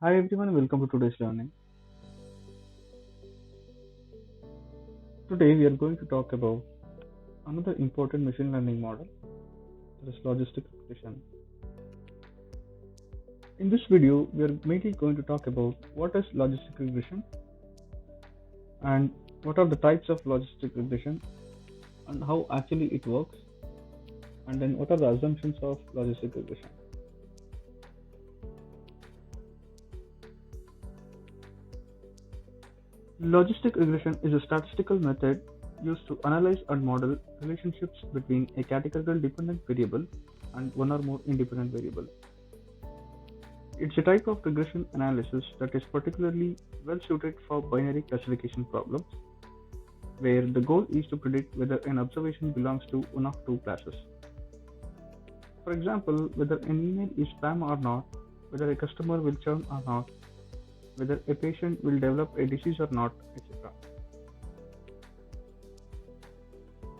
Hi everyone, welcome to today's learning. Today we are going to talk about another important machine learning model, that is logistic regression. In this video, we are mainly going to talk about what is logistic regression and what are the types of logistic regression and how actually it works, and then what are the assumptions of logistic regression. Logistic regression is a statistical method used to analyze and model relationships between a categorical dependent variable and one or more independent variables. It's a type of regression analysis that is particularly well suited for binary classification problems, where the goal is to predict whether an observation belongs to one of two classes. For example, whether an email is spam or not, whether a customer will churn or not, whether a patient will develop a disease or not, etc.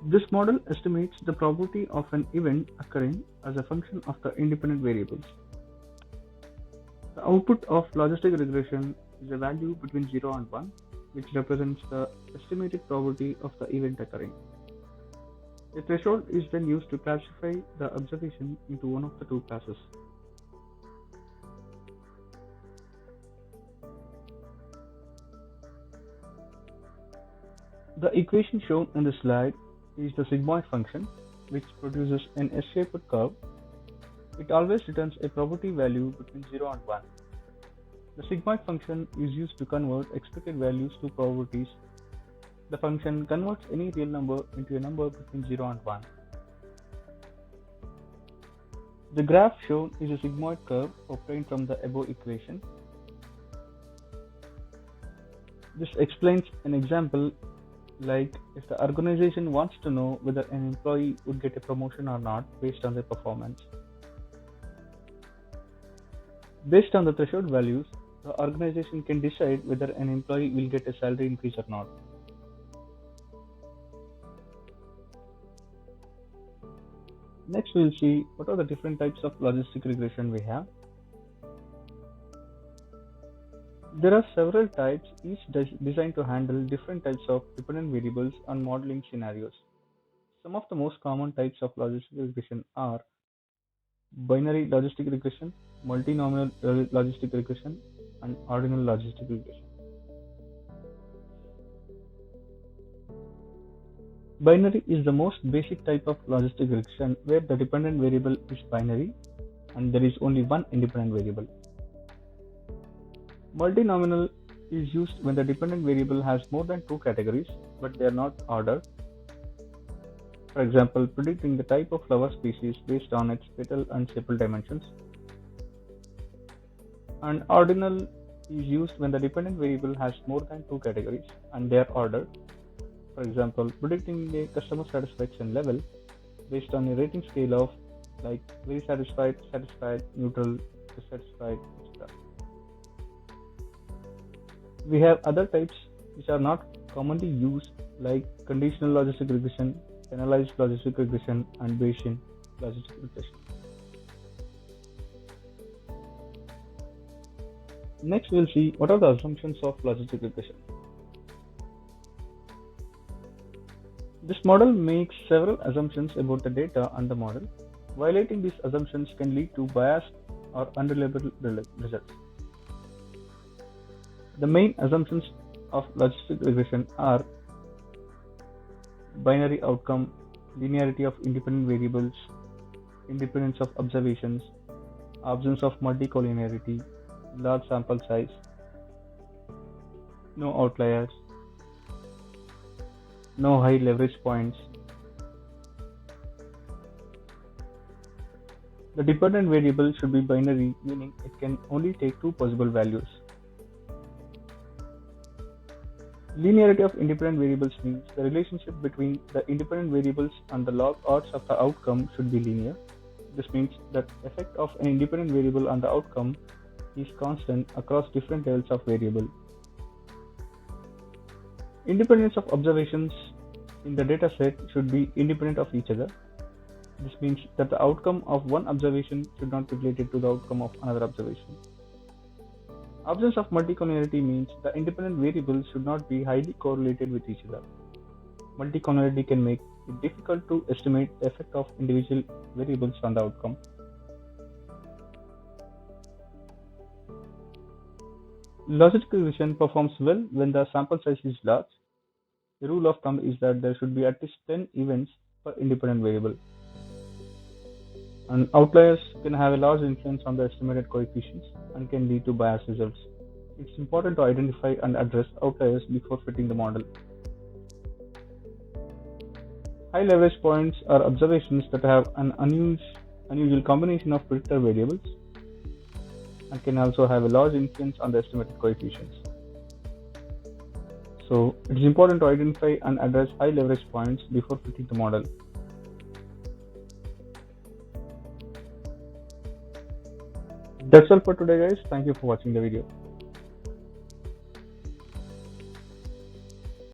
This model estimates the probability of an event occurring as a function of the independent variables. The output of logistic regression is a value between 0 and 1, which represents the estimated probability of the event occurring. A threshold is then used to classify the observation into one of the two classes. The equation shown in the slide is the sigmoid function, which produces an S-shaped curve. It always returns a probability value between 0 and 1. The sigmoid function is used to convert expected values to probabilities. The function converts any real number into a number between 0 and 1. The graph shown is a sigmoid curve obtained from the above equation. This explains an example like if the organization wants to know whether an employee would get a promotion or not based on their performance. Based on the threshold values, the organization can decide whether an employee will get a salary increase or not. Next, we will see what are the different types of logistic regression we have. There are several types, each designed to handle different types of dependent variables and modeling scenarios. Some of the most common types of logistic regression are binary logistic regression, multinomial logistic regression, and ordinal logistic regression. Binary is the most basic type of logistic regression where the dependent variable is binary and there is only one independent variable. Multinomial is used when the dependent variable has more than two categories but they are not ordered. For example, predicting the type of flower species based on its petal and sepal dimensions. And ordinal is used when the dependent variable has more than two categories and they are ordered. For example, predicting a customer satisfaction level based on a rating scale of like very satisfied, satisfied, neutral, dissatisfied, etc. We have other types which are not commonly used like conditional logistic regression, generalized logistic regression, and Bayesian logistic regression. Next, we'll see what are the assumptions of logistic regression. This model makes several assumptions about the data and the model. Violating these assumptions can lead to biased or unreliable results. The main assumptions of logistic regression are binary outcome, linearity of independent variables, independence of observations, absence of multicollinearity, large sample size, no outliers, no high leverage points. The dependent variable should be binary, meaning it can only take two possible values. Linearity of independent variables means the relationship between the independent variables and the log odds of the outcome should be linear. This means that the effect of an independent variable on the outcome is constant across different levels of variable. Independence of observations in the dataset should be independent of each other. This means that the outcome of one observation should not be related to the outcome of another observation. Absence of multicollinearity means the independent variables should not be highly correlated with each other. Multicollinearity can make it difficult to estimate the effect of individual variables on the outcome. Logistic regression performs well when the sample size is large. The rule of thumb is that there should be at least 10 events per independent variable, and outliers can have a large influence on the estimated coefficients and can lead to biased results. It's important to identify and address outliers before fitting the model. High leverage points are observations that have an unusual combination of predictor variables and can also have a large influence on the estimated coefficients. So it is important to identify and address high leverage points before fitting the model. That's all for today, guys. Thank you for watching the video.